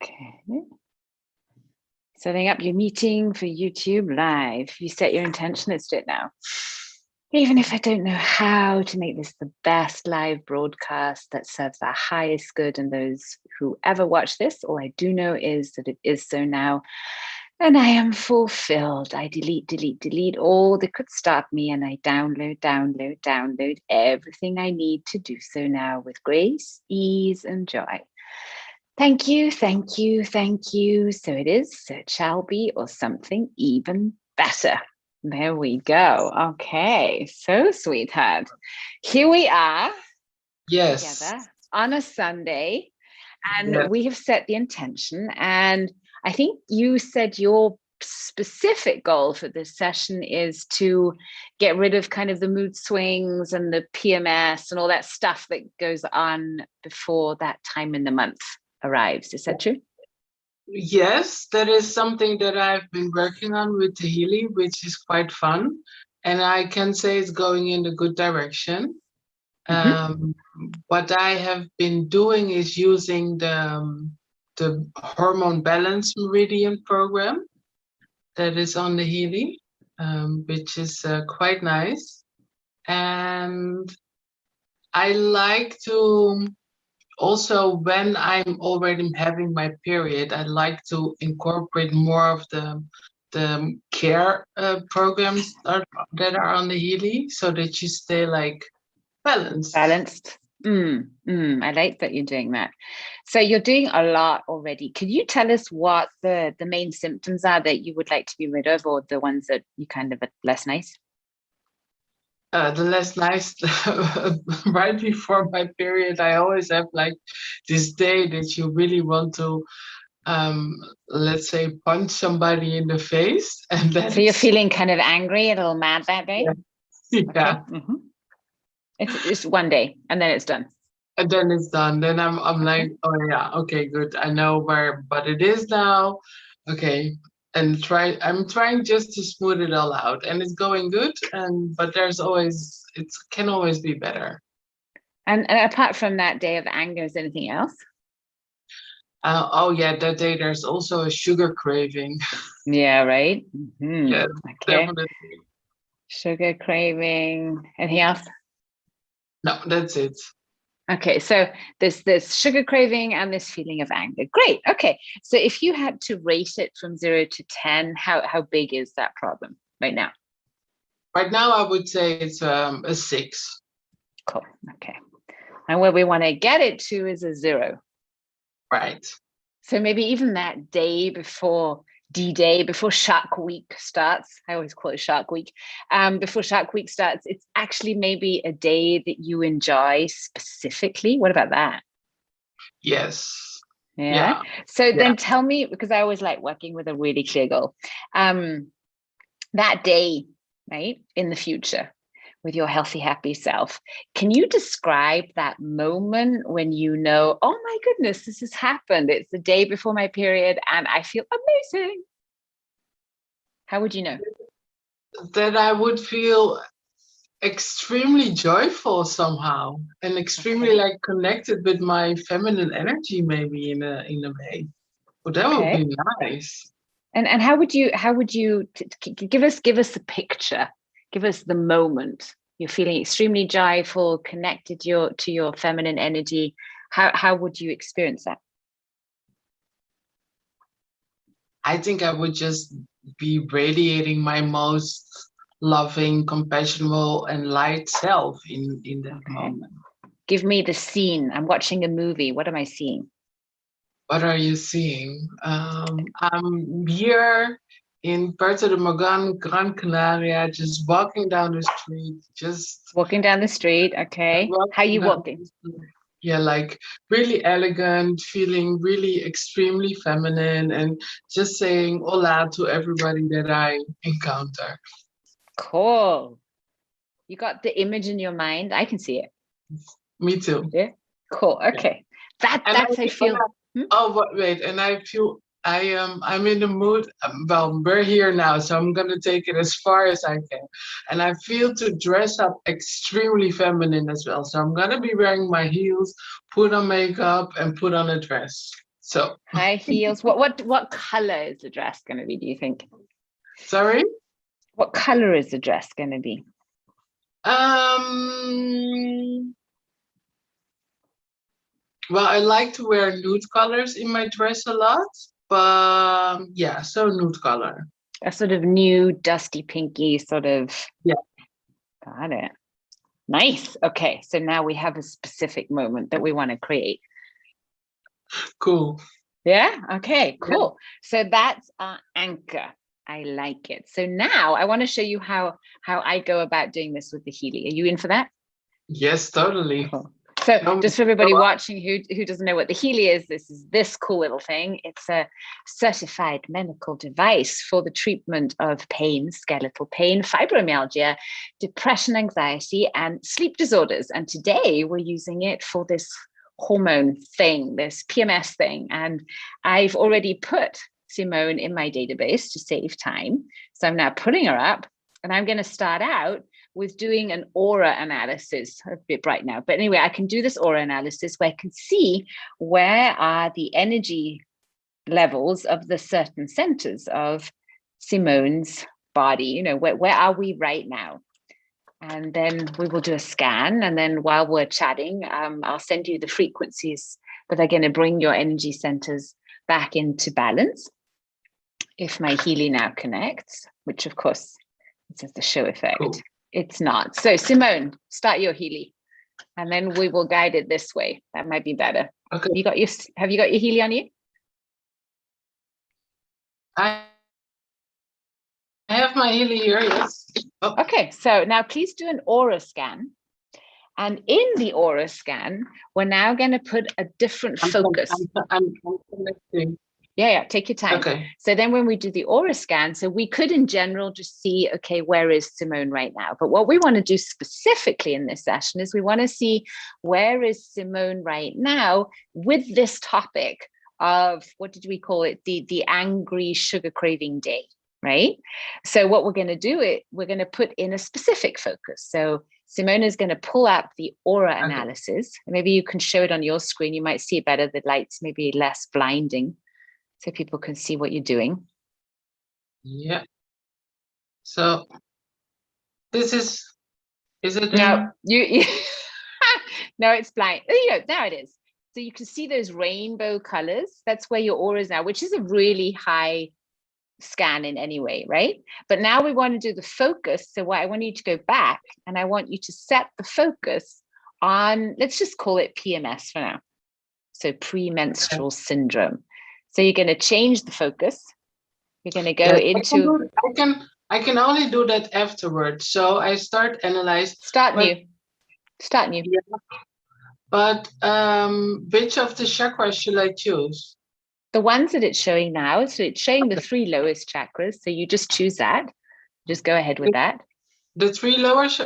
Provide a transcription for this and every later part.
Okay. Setting up your meeting for YouTube Live. You set your intention, let's do it now. Even if I don't know how to make this the best live broadcast that serves the highest good in those who ever watch this, all I do know is that it is so now. And I am fulfilled. I delete all that could stop me, and I download everything I need to do so now with grace, ease, and joy. Thank you. So it is, so it shall be, or something even better. There we go. Okay, so sweetheart, here we are. Yes. Together on a Sunday, and we have set the intention, and I think you said your specific goal for this session is to get rid of kind of the mood swings and the PMS and all that stuff that goes on before that time in the month arrives. Is that true? Yes, that is something that I've been working on with the Healy, which is quite fun. And I can say it's going in a good direction. What I have been doing is using the hormone balance meridian program that is on the Healy, which is quite nice. And I like to also, when I'm already having my period, I like to incorporate more of the care programs that are on the Healy, so that you stay like balanced. I like that you're doing that. So you're doing a lot already. Could you tell us what the main symptoms are that you would like to be rid of, or the ones that you kind of are less nice? The less nice, right before my period, I always have like this day that you really want to, let's say, punch somebody in the face. And then so you're feeling kind of angry, a little mad that day? Yeah. Okay. It's one day and then it's done. And then it's done. Then I'm like, oh yeah, okay, good. I know but it is now. Okay. And I'm trying just to smooth it all out, and it's going good. But it can always be better. And apart from that day of anger, is anything else? Oh yeah, that day there's also a sugar craving. Yeah, right. Yeah, okay. Definitely. Sugar craving. Anything else? No, that's it. Okay, so there's this sugar craving and this feeling of anger. Great. Okay, so if you had to rate it from 0 to 10, how big is that problem right now? Right now, I would say it's a 6. Cool. Okay, and where we want to get it to is a 0. Right. So maybe even that day before D-Day, before Shark Week starts, I always call it Shark Week, before Shark Week starts, it's actually maybe a day that you enjoy specifically. What about that? Yes. Yeah. So then tell me, because I always like working with a really clear goal, that day, right, in the future, with your healthy, happy self, can you describe that moment when you know, oh my goodness, this has happened. It's the day before my period and I feel amazing. How would you know? That I would feel extremely joyful somehow, and extremely like connected with my feminine energy, maybe in a way. Well, that would be nice. And how would you give us the picture? Give us the moment. You're feeling extremely joyful, connected to your feminine energy. How would you experience that? I think I would just be radiating my most loving, compassionate, and light self in that moment. Give me the scene. I'm watching a movie. What am I seeing? What are you seeing? I'm here in Puerto de Morgan, Gran Canaria, just walking down the street. Walking down the street, okay. How are you walking? Yeah, like really elegant, feeling really extremely feminine, and just saying hola to everybody that I encounter. Cool. You got the image in your mind. I can see it. Me too. Yeah. Cool. Okay. That's I feel. Oh, wait, and I feel I'm in the mood. Well, we're here now, so I'm gonna take it as far as I can. And I feel to dress up extremely feminine as well. So I'm gonna be wearing my heels, put on makeup, and put on a dress. So high heels. What color is the dress going to be, do you think? sorry? What color is the dress going to be? Well, I like to wear nude colors in my dress a lot, but yeah, so nude color. A sort of nude, dusty, pinky sort of. Yeah. Got it. Nice. Okay, so now we have a specific moment that we want to create. Cool. Yeah. Okay, cool. So that's our anchor. I like it. So now I want to show you how I go about doing this with the Healy. Are you in for that? Yes, totally. Cool. So just for everybody watching who doesn't know what the Healy is, this is this cool little thing. It's a certified medical device for the treatment of pain, skeletal pain, fibromyalgia, depression, anxiety, and sleep disorders. And today we're using it for this hormone thing, this PMS thing. And I've already put Simone in my database to save time. So I'm now putting her up, and I'm going to start out with doing an aura analysis. A bit bright now, but anyway, I can do this aura analysis where I can see where are the energy levels of the certain centers of Simone's body. You know, where are we right now? And then we will do a scan. And then while we're chatting, I'll send you the frequencies that are going to bring your energy centers back into balance. If my Healy now connects, which of course it says the show effect. Cool. It's not. So Simone, start your Healy, and then we will guide it this way. That might be better. Okay. Have you got your Healy on you? I have my Healy here, yes. Oh. Okay, so now please do an aura scan. And in the aura scan, we're now going to put a different focus. I'm connecting. Yeah, take your time. Okay. So then when we do the aura scan, so we could in general just see, okay, where is Simone right now? But what we want to do specifically in this session is we want to see where is Simone right now with this topic of, what did we call it? The angry sugar craving day, right? So what we're going to do, we're going to put in a specific focus. So Simone is going to pull up the aura analysis. Maybe you can show it on your screen. You might see it better. The light's maybe less blinding, so people can see what you're doing. Yeah. So this is it? No, you no, it's blind. Oh, yeah, now it is. So you can see those rainbow colors. That's where your aura is now, which is a really high scan in any way, right? But now we want to do the focus. So what I want you to go back, and I want you to set the focus on, let's just call it PMS for now. So premenstrual syndrome. So you're going to change the focus. You're going to go into. I can only do that afterwards. So I start analyze. Start new. Yeah. But which of the chakras should I choose? The ones that it's showing now. So it's showing the 3 lowest chakras. So you just choose that. Just go ahead with that. The three lowest.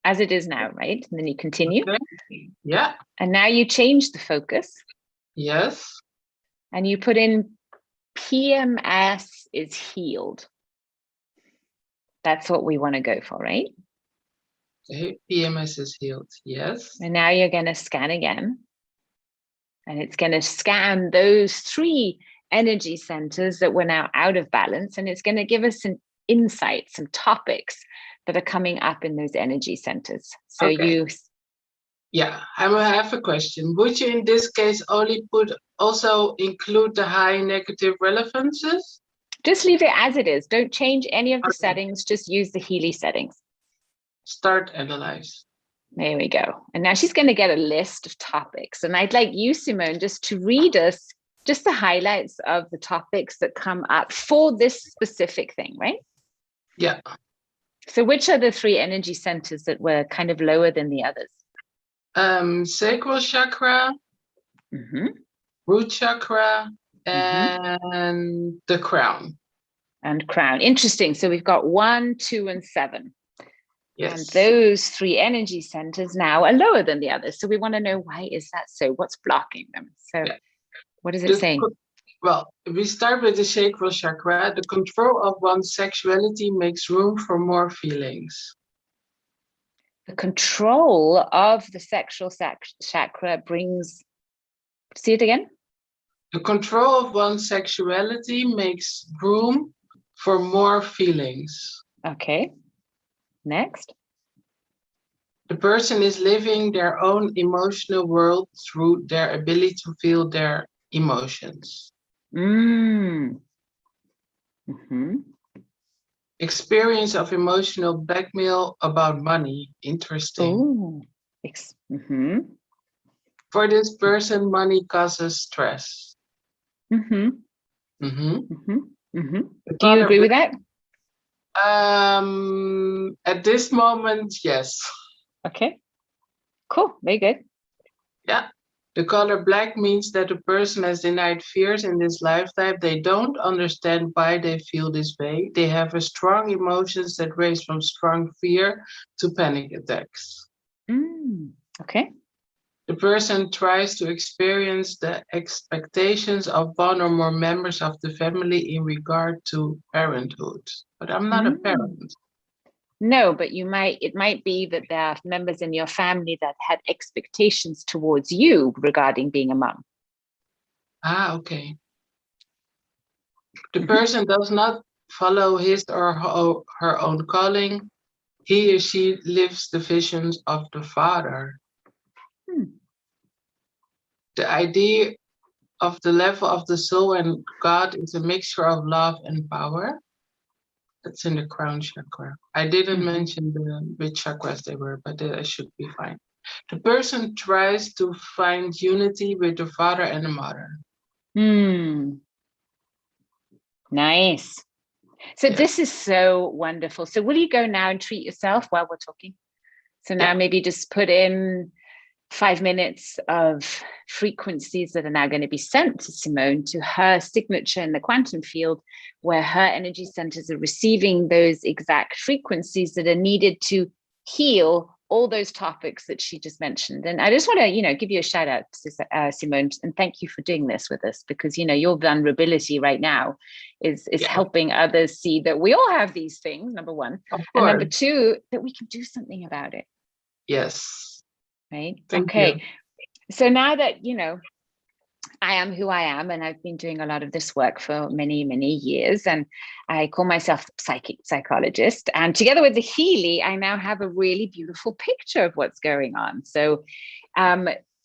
As it is now, right? And then you continue. Okay. Yeah. And now you change the focus. Yes. And you put in PMS is healed. That's what we want to go for, right? Okay, PMS is healed, yes. And now you're going to scan again. And it's going to scan those 3 energy centers that were now out of balance. And it's going to give us some insights, some topics that are coming up in those energy centers. So Yeah, I have a question. Would you in this case also include the high negative relevances? Just leave it as it is. Don't change any of the settings. Just use the Healy settings. Start analyze. There we go. And now she's going to get a list of topics. And I'd like you, Simone, just to read us just the highlights of the topics that come up for this specific thing, right? Yeah. So which are the 3 energy centers that were kind of lower than the others? Sacral chakra, root chakra, and the crown. And crown. Interesting. So we've got 1, 2, and 7. Yes. And those 3 energy centers now are lower than the others. So we want to know, why is that so? What's blocking them? So what is it saying? Well, we start with the sacral chakra. The control of one's sexuality makes room for more feelings. The control of the sexual chakra brings, see it again? The control of one's sexuality makes room for more feelings. Okay. Next. The person is living their own emotional world through their ability to feel their emotions. Mm. Experience of emotional blackmail about money. Interesting. Oh. For this person, money causes stress. Do The you color agree with that? At this moment, yes. Okay. Cool. Very good. Yeah. The color black means that a person has denied fears in this lifetime. They don't understand why they feel this way. They have a strong emotions that range from strong fear to panic attacks. Okay. The person tries to experience the expectations of one or more members of the family in regard to parenthood. But I'm not a parent. No, but it might be that there are members in your family that had expectations towards you regarding being a mom. Okay. The person does not follow his or her own calling. He or she lives the visions of the Father. The idea of the level of the soul and God is a mixture of love and power. That's in the crown chakra. I didn't mention which chakras they were, but I should be fine. The person tries to find unity with the father and the mother. Nice. So Yes. This is so wonderful. So will you go now and treat yourself while we're talking? So now maybe just put in 5 minutes of frequencies that are now going to be sent to Simone, to her signature in the quantum field, where her energy centers are receiving those exact frequencies that are needed to heal all those topics that she just mentioned. And I just want to, give you a shout out, Simone, and thank you for doing this with us, because, your vulnerability right now is helping others see that we all have these things, number one. And number two, that we can do something about it. Yes. Right. Thank okay. You. So now that, I am who I am, and I've been doing a lot of this work for many, many years, and I call myself a psychologist. And together with the Healy, I now have a really beautiful picture of what's going on. So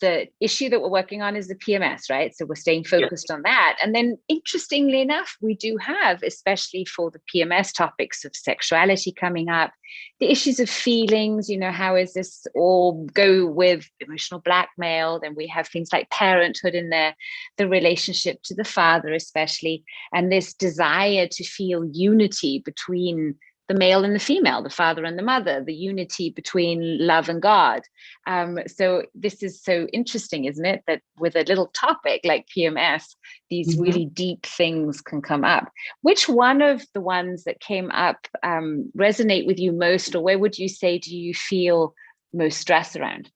the issue that we're working on is the PMS, right? So we're staying focused on that. And then interestingly enough, we do have, especially for the PMS topics of sexuality coming up, the issues of feelings, how is this all go with emotional blackmail? Then we have things like parenthood in there, the relationship to the father, especially, and this desire to feel unity between the male and the female, the father and the mother, the unity between love and God. So this is so interesting, isn't it? That with a little topic like PMS, these really deep things can come up. Which one of the ones that came up resonate with you most, or where would you say do you feel most stress around?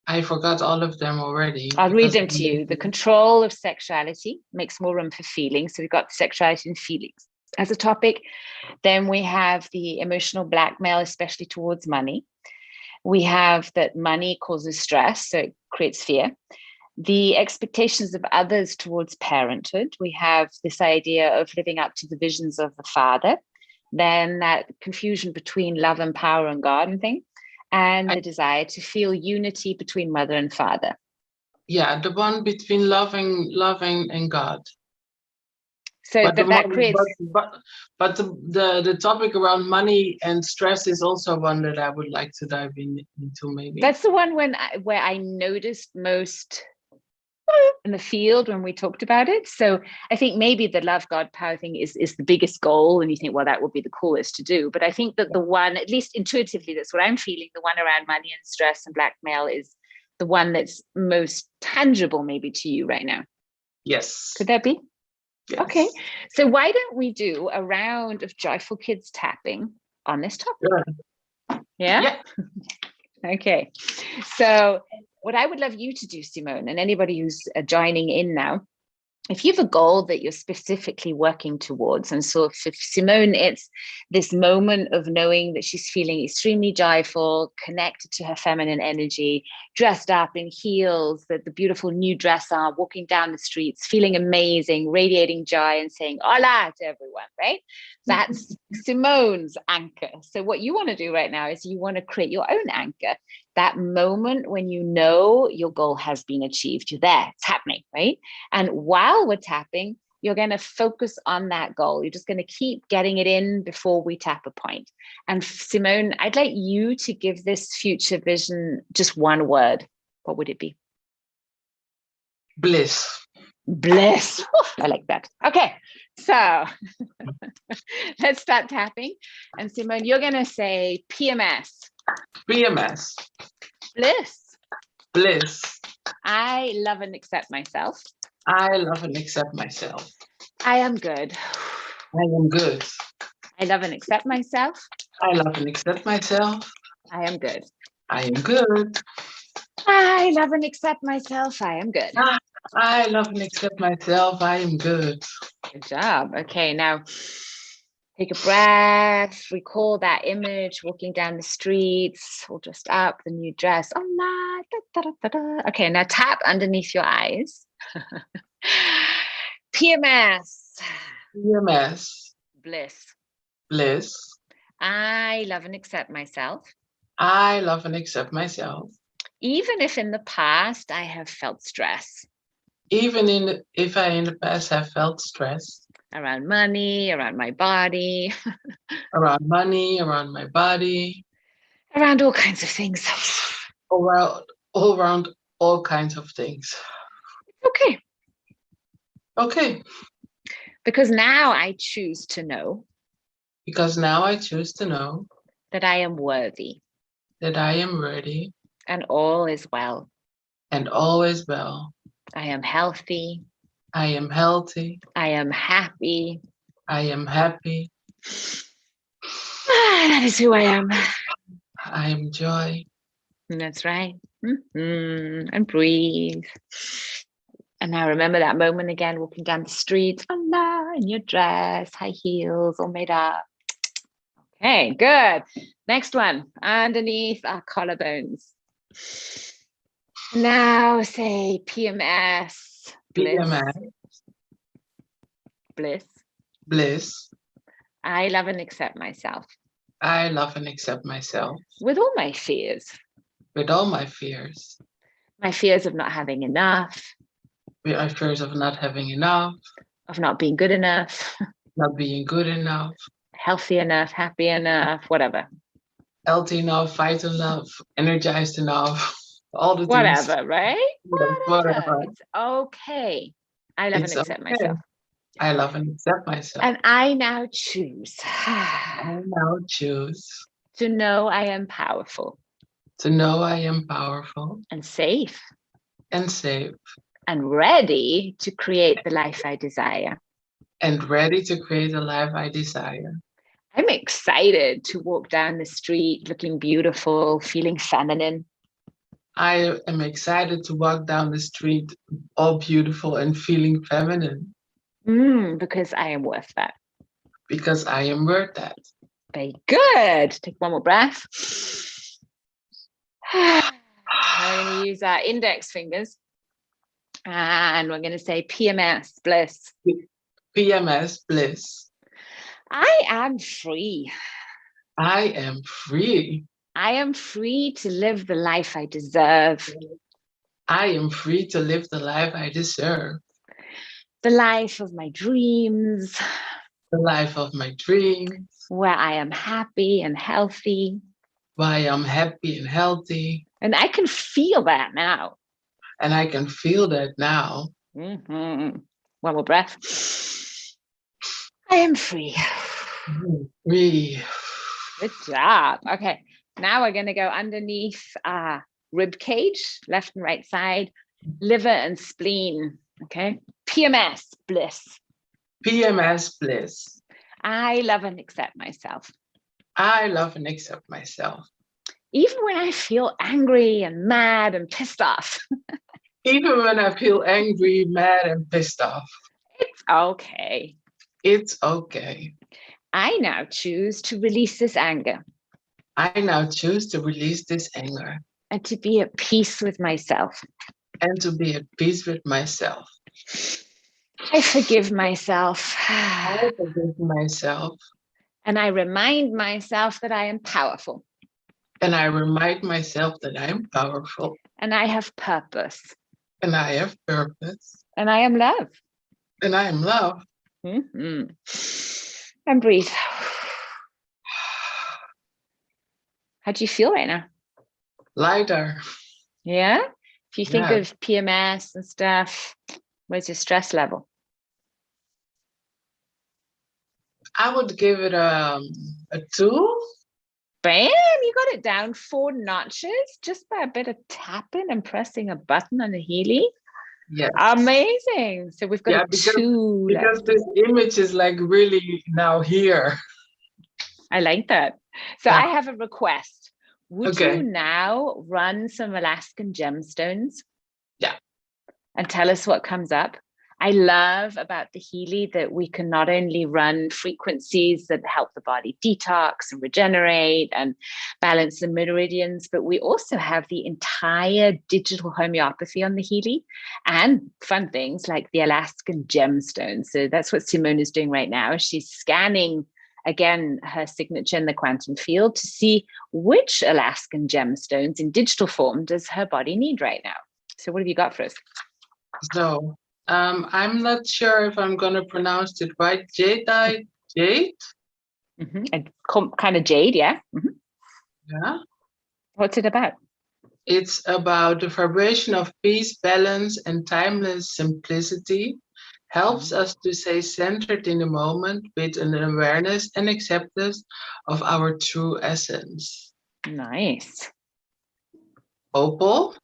I forgot all of them already. I'll read them to you. The control of sexuality makes more room for feelings. So we've got sexuality and feelings as a topic. Then we have the emotional blackmail, especially towards money. We have that money causes stress, so it creates fear. The expectations of others towards parenthood. We have this idea of living up to the visions of the father. Then that confusion between love and power and God and thing. And the desire to feel unity between mother and father. Yeah, the one between loving and God. So but that creates. But the topic around money and stress is also one that I would like to dive into, maybe. That's the one where I noticed most in the field when we talked about it. So I think maybe the love, God, power thing is the biggest goal, and you think, well, that would be the coolest to do. But I think that the one, at least intuitively, that's what I'm feeling, the one around money and stress and blackmail is the one that's most tangible maybe to you right now. Yes. Could that be? Yes. Okay. So why don't we do a round of Joyful Kids tapping on this topic? Sure. Yeah? Okay. So what I would love you to do, Simone, and anybody who's joining in now, if you have a goal that you're specifically working towards, and so for Simone, it's this moment of knowing that she's feeling extremely joyful, connected to her feminine energy, dressed up in heels, the beautiful new dress on, walking down the streets, feeling amazing, radiating joy and saying hola to everyone, right? That's Simone's anchor. So what you want to do right now is you want to create your own anchor. That moment when you know your goal has been achieved, you're there, it's happening, right? And while we're tapping, you're going to focus on that goal. You're just going to keep getting it in before we tap a point. And Simone, I'd like you to give this future vision just one word. What would it be? Bliss. Bliss. Oof, I like that. Okay, so let's start tapping. And Simone, you're going to say PMS. PMS. Bliss. Bliss. I love and accept myself. I love and accept myself. I am good. I am good. I love and accept myself. I love and accept myself. I am good. I am good. I love and accept myself. I am good. I love and accept myself. I am good. Good job. Okay, now take a breath. Recall that image walking down the streets, all dressed up, the new dress. Oh, la, da, da, da, da. Okay, now tap underneath your eyes. PMS. PMS. Bliss. Bliss. I love and accept myself. I love and accept myself. Even if in the past I have felt stress. Even if I in the past have felt stress. Around money, around my body. Around money, around my body. Around all kinds of things. All around all kinds of things. Okay. Okay. Because now I choose to know. Because now I choose to know. That I am worthy. That I am worthy. And all is well. And all is well. I am healthy. I am healthy. I am happy. I am happy. That is who I am. I am joy. That's right. And breathe. And now remember that moment again, walking down the street, Allah, in your dress, high heels, all made up. Okay, good. Next one, underneath our collarbones. Now say PMS. Bliss. PMS. Bliss. Bliss. I love and accept myself. I love and accept myself. With all my fears. With all my fears. My fears of not having enough. With my fears of not having enough. Of not being good enough. Not being good enough. Healthy enough, happy enough, whatever. Healthy enough, fight enough, energized enough. All the whatever, things. right? Whatever. It's okay. I love and accept myself. I love and accept myself. And I now choose. I now choose. To know I am powerful. To know I am powerful. And safe. And safe. And ready to create the life I desire. And ready to create the life I desire. I'm excited to walk down the street looking beautiful, feeling feminine. I am excited to walk down the street all beautiful and feeling feminine. Because I am worth that. Because I am worth that. Very good. Take one more breath. Now we're going to use our index fingers. And we're going to say PMS, bliss. PMS, bliss. I am free. I am free. I am free to live the life I deserve. I am free to live the life I deserve. The life of my dreams. The life of my dreams. Where I am happy and healthy. Where I am happy and healthy. And I can feel that now. And I can feel that now. One more breath. I am free. Free. Good job. Okay. Now we're going to go underneath rib cage, left and right side, liver and spleen. Okay. PMS, bliss. PMS, bliss. I love and accept myself. I love and accept myself. Even when I feel angry and mad and pissed off. Even when I feel angry, mad, and pissed off. It's okay. It's okay. I now choose to release this anger I now choose to release this anger and to be at peace with myself. and to be at peace with myself. I forgive myself. I forgive myself. And I remind myself that I am powerful. And I remind myself that I'm powerful. And I have purpose. And I have purpose. And I am love. And I am love. Mm-hmm. And breathe. How do you feel right now? Lighter. Yeah? If you think Yeah. of PMS and stuff, where's your stress level? I would give it a 2. Bam, you got it down 4 notches just by a bit of tapping and pressing a button on the Healy. Yes. Amazing. So we've got a 2 because left. this image is like really now here. I like that. So Yeah. I have a request. Would Okay. you now run some Alaskan gemstones? Yeah. And tell us what comes up? I love about the Healy that we can not only run frequencies that help the body detox and regenerate and balance the meridians, but we also have the entire digital homeopathy on the Healy and fun things like the Alaskan gemstones. So that's what Simone is doing right now. She's scanning again her signature in the quantum field to see which Alaskan gemstones in digital form does her body need right now. So what have you got for us? So I'm not sure if I'm going to pronounce it right. Jade? Mm-hmm. Kind of jade, yeah. Mm-hmm. Yeah. What's it about? It's about the vibration of peace, balance, and timeless simplicity. Helps us to stay centered in the moment with an awareness and acceptance of our true essence. Nice. Opal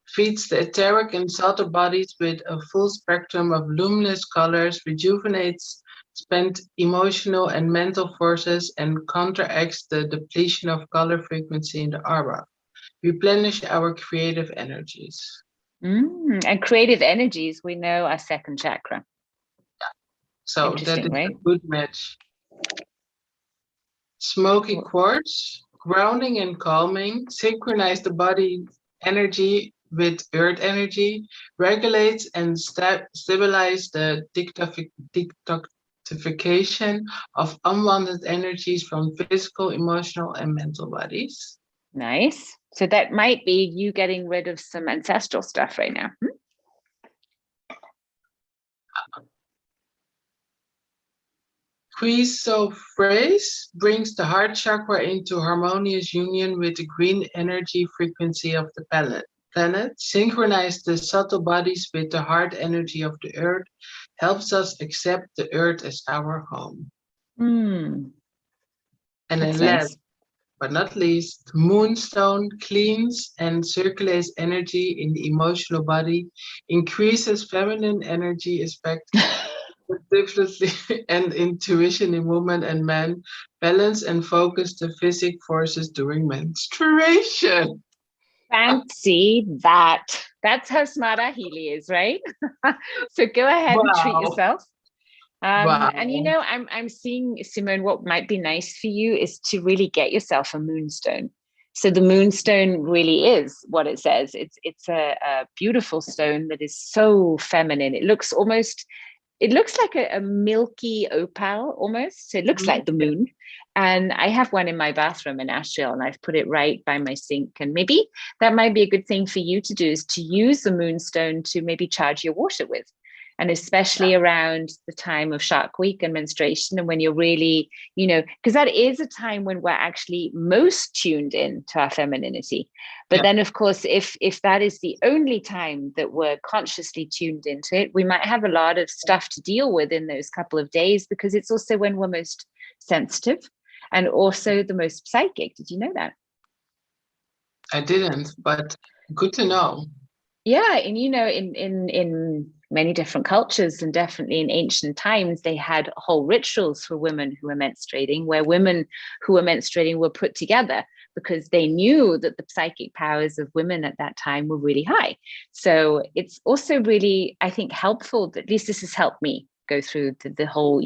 feeds the etheric and subtle bodies with a full spectrum of luminous colors, rejuvenates spent emotional and mental forces, and counteracts the depletion of color frequency in the aura. Replenish our creative energies. And creative energies, we know, are second chakra. So that is right? a good match. Smoky quartz, grounding and calming, synchronize the body energy with earth energy, regulates and stabilize the detoxification of unwanted energies from physical, emotional, and mental bodies. Nice. So that might be you getting rid of some ancestral stuff right now. Chrysoprase brings the heart chakra into harmonious union with the green energy frequency of the planet, synchronize the subtle bodies with the heart energy of the earth, helps us accept the earth as our home. And then last but not least, moonstone cleans and circulates energy in the emotional body, increases feminine energy aspect, definitely, and intuition in women and men, balance and focus the physic forces during menstruation. Fancy that. That's how smart our Healy is, right? So go ahead and treat yourself. And you know, I'm seeing, Simone, what might be nice for you is to really get yourself a moonstone. So the moonstone really is what it says. It's a beautiful stone that is so feminine. It looks like a milky opal almost. So it looks like the moon. And I have one in my bathroom in Asheville, and I've put it right by my sink. And maybe that might be a good thing for you to do, is to use the moonstone to maybe charge your water with. And especially around the time of Shark Week and menstruation, and when you're really, because that is a time when we're actually most tuned in to our femininity. But then, of course, if that is the only time that we're consciously tuned into it, we might have a lot of stuff to deal with in those couple of days, because it's also when we're most sensitive and also the most psychic. Did you know that? I didn't, but good to know. Yeah, and in many different cultures, and definitely in ancient times, they had whole rituals for women who were menstruating, where women who were menstruating were put together because they knew that the psychic powers of women at that time were really high. So it's also really, I think, helpful, that at least this has helped me go through the whole,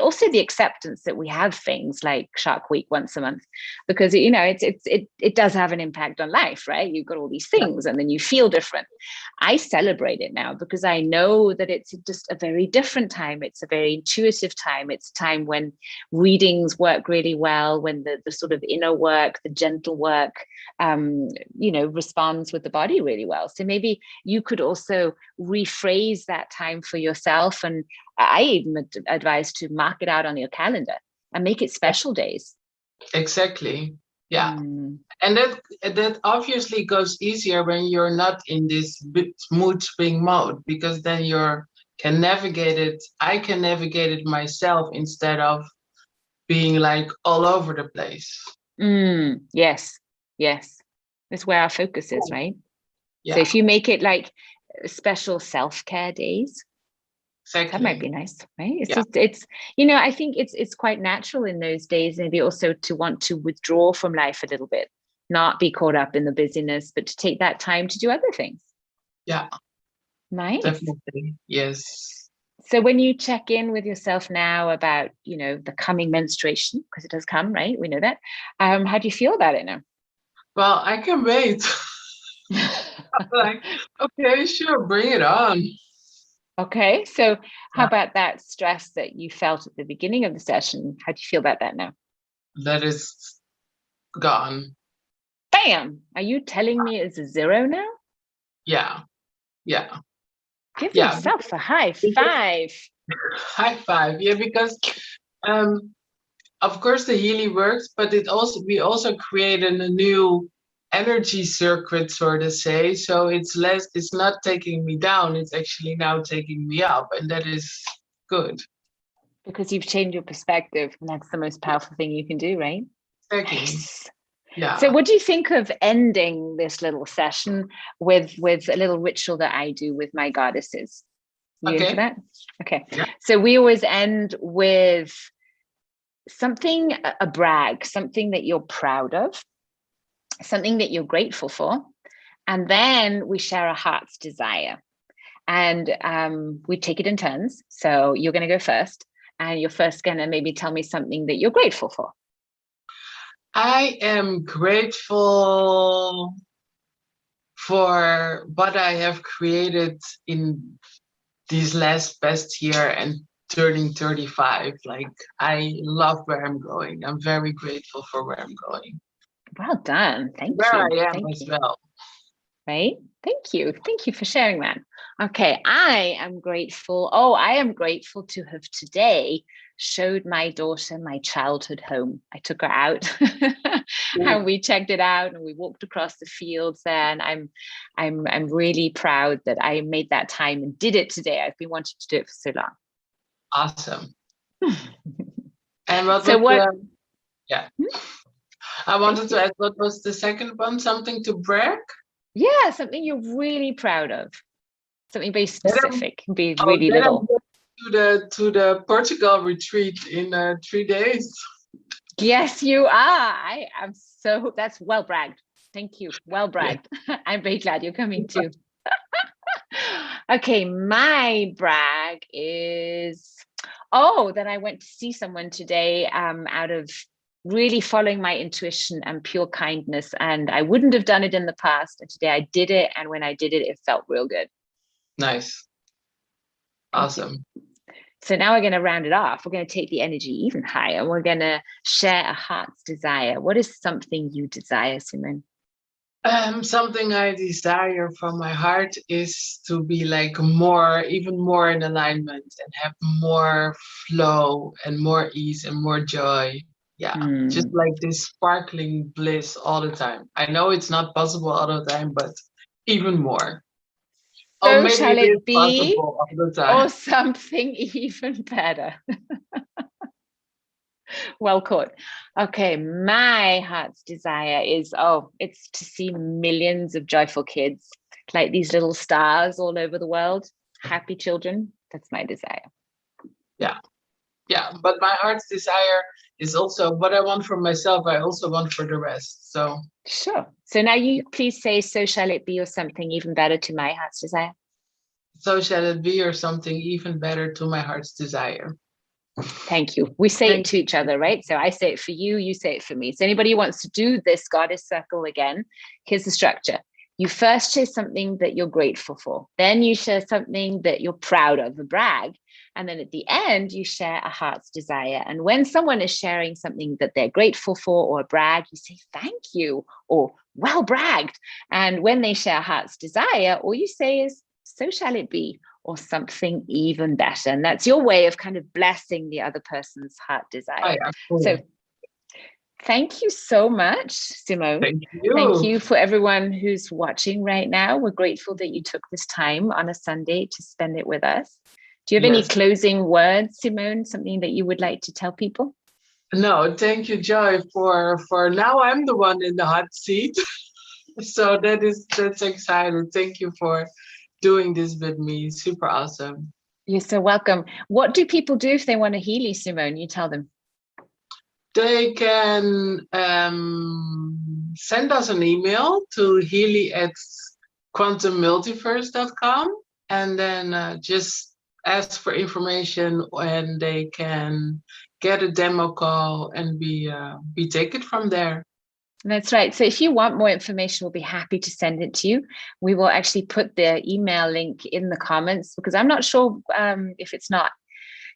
also the acceptance that we have things like Shark Week once a month, because it does have an impact on life, right? You've got all these things and then you feel different. I celebrate it now because I know that it's just a very different time. It's a very intuitive time. It's a time when readings work really well, when the sort of inner work, the gentle work, responds with the body really well. So maybe you could also rephrase that time for yourself. And I even advise to mark it out on your calendar and make it special days. Exactly. Yeah. And that obviously goes easier when you're not in this mood swing mode, because then can navigate it. I can navigate it myself instead of being like all over the place. Yes. That's where our focus is, right? Yeah. So if you make it like special self-care days, exactly. That might be nice, right? Yeah. I think it's quite natural in those days, maybe also to want to withdraw from life a little bit, not be caught up in the busyness, but to take that time to do other things. Yeah. Nice. Definitely. Yes. So when you check in with yourself now about, the coming menstruation, because it does come, right? We know that. How do you feel about it now? Well, I can wait. Like, okay, sure, bring it on. Okay, so how about that stress that you felt at the beginning of the session? How do you feel about that now? That is gone. Bam! Are you telling me it's a 0 now? Yeah. Give yourself a high five. High five. Yeah, because of course the Healy works, but we also created a new energy circuit, so to say. So it's not taking me down, it's actually now taking me up, and that is good. Because you've changed your perspective, and that's the most powerful thing you can do, right? Exactly. Nice. Yeah. So what do you think of ending this little session with a little ritual that I do with my goddesses? You into that? Okay. Yeah. So we always end with something, a brag, something that you're proud of, something that you're grateful for. And then we share a heart's desire. And we take it in turns. So you're going to go first. And you're first going to maybe tell me something that you're grateful for. I am grateful for what I have created in these past year and turning 35. Like, I love where I'm going. I'm very grateful for where I'm going. Well done. Thank you. Where I am as well. Right? Thank you. Thank you for sharing that. Okay, I am grateful. I am grateful to have today showed my daughter my childhood home. I took her out and we checked it out and we walked across the fields there. And I'm really proud that I made that time and did it today. I've been wanting to do it for so long. Awesome. And what yeah. I wanted to ask, what was the second one? Something to brag? Yeah, something you're really proud of. Something very specific, be really little. To the Portugal retreat in 3 days. Yes, you are. I am that's well bragged. Thank you. Well bragged. Yeah. I'm very glad you're coming too. Okay, my brag is, that I went to see someone today out of really following my intuition and pure kindness. And I wouldn't have done it in the past. And today I did it. And when I did it, it felt real good. Nice. Awesome. So now we're going to round it off. We're going to take the energy even higher. We're going to share a heart's desire. What is something you desire, Simone? Something I desire from my heart is to be like even more in alignment and have more flow and more ease and more joy. Yeah, just like this sparkling bliss all the time. I know it's not possible all the time, but even more. So maybe shall it be, all the time. Or something even better. Well caught. Okay, my heart's desire is, it's to see millions of joyful kids, like these little stars all over the world. Happy children. That's my desire. Yeah. But my heart's desire is also what I want for myself, I also want for the rest. So sure. So now you please say, so shall it be, or something even better to my heart's desire. So shall it be, or something even better to my heart's desire. Thank you. We say it to each other, right? So I say it for you, you say it for me. So anybody who wants to do this goddess circle again, here's the structure. You first share something that you're grateful for. Then you share something that you're proud of, a brag. And then at the end, you share a heart's desire. And when someone is sharing something that they're grateful for or a brag, you say, thank you, or well bragged. And when they share a heart's desire, all you say is, so shall it be, or something even better. And that's your way of kind of blessing the other person's heart desire. Oh, yeah, cool. So thank you so much, Simone. Thank you. Thank you for everyone who's watching right now. We're grateful that you took this time on a Sunday to spend it with us. Do you have any closing words, Simone, something that you would like to tell people? No, thank you, Joy, for now I'm the one in the hot seat. So that's exciting. Thank you for doing this with me. Super awesome. You're so welcome. What do people do if they want to Healy, Simone? You tell them. They can send us an email to healy@quantummultiverse.com, and then just ask for information, and they can get a demo call, and we take it from there. That's right. So if you want more information, we'll be happy to send it to you. We will actually put the email link in the comments, because I'm not sure if it's not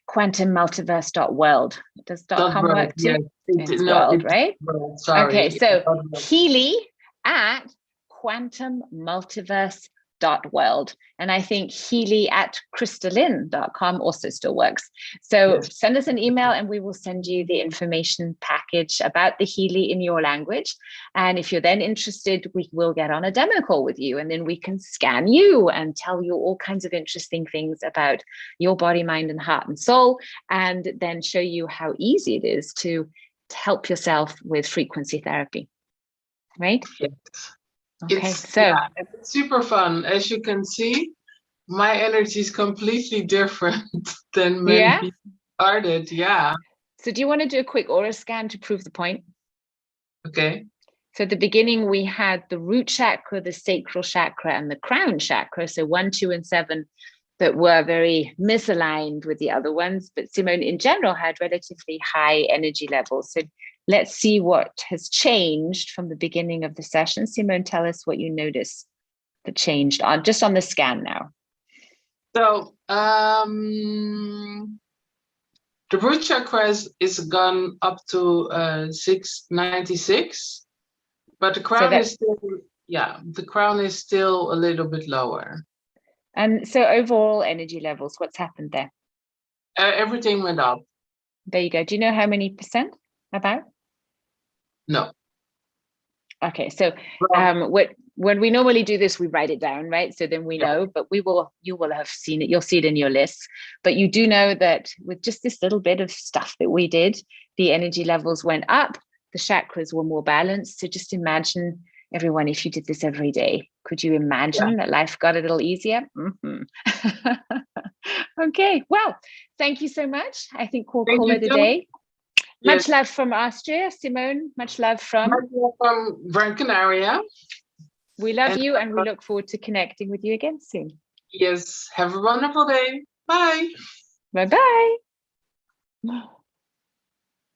quantummultiverse.world. Does .com work too? Yes. It's world, right? World, sorry. Okay, so Healy at quantummultiverse.world. And I think Healy at crystalline.com also still works. So send us an email and we will send you the information package about the Healy in your language. And if you're then interested, we will get on a demo call with you, and then we can scan you and tell you all kinds of interesting things about your body, mind, and heart and soul, and then show you how easy it is to help yourself with frequency therapy. Right? Yes. Okay, it's super fun. As you can see, my energy is completely different than when we started. Yeah. So do you want to do a quick aura scan to prove the point? Okay. So at the beginning, we had the root chakra, the sacral chakra, and the crown chakra. So 1, 2, and 7 that were very misaligned with the other ones. But Simone, in general, had relatively high energy levels. So let's see what has changed from the beginning of the session. Simone, tell us what you noticed that changed just on the scan now. So the root chakra is gone up to 696, but the crown is still, the crown is still a little bit lower. And so overall energy levels, what's happened there? Everything went up. There you go. Do you know how many percent about? No. Okay, so when we normally do this, we write it down, right? So then we know, but you will have seen it. You'll see it in your list. But you do know that with just this little bit of stuff that we did, the energy levels went up, the chakras were more balanced. So just imagine, everyone, if you did this every day, could you imagine that life got a little easier? Okay, well, thank you so much. I think we'll call it a day. Much love from Austria, Simone. Much love from Gran Canaria. We love you, and we look forward to connecting with you again soon. Yes, have a wonderful day. Bye. Bye-bye.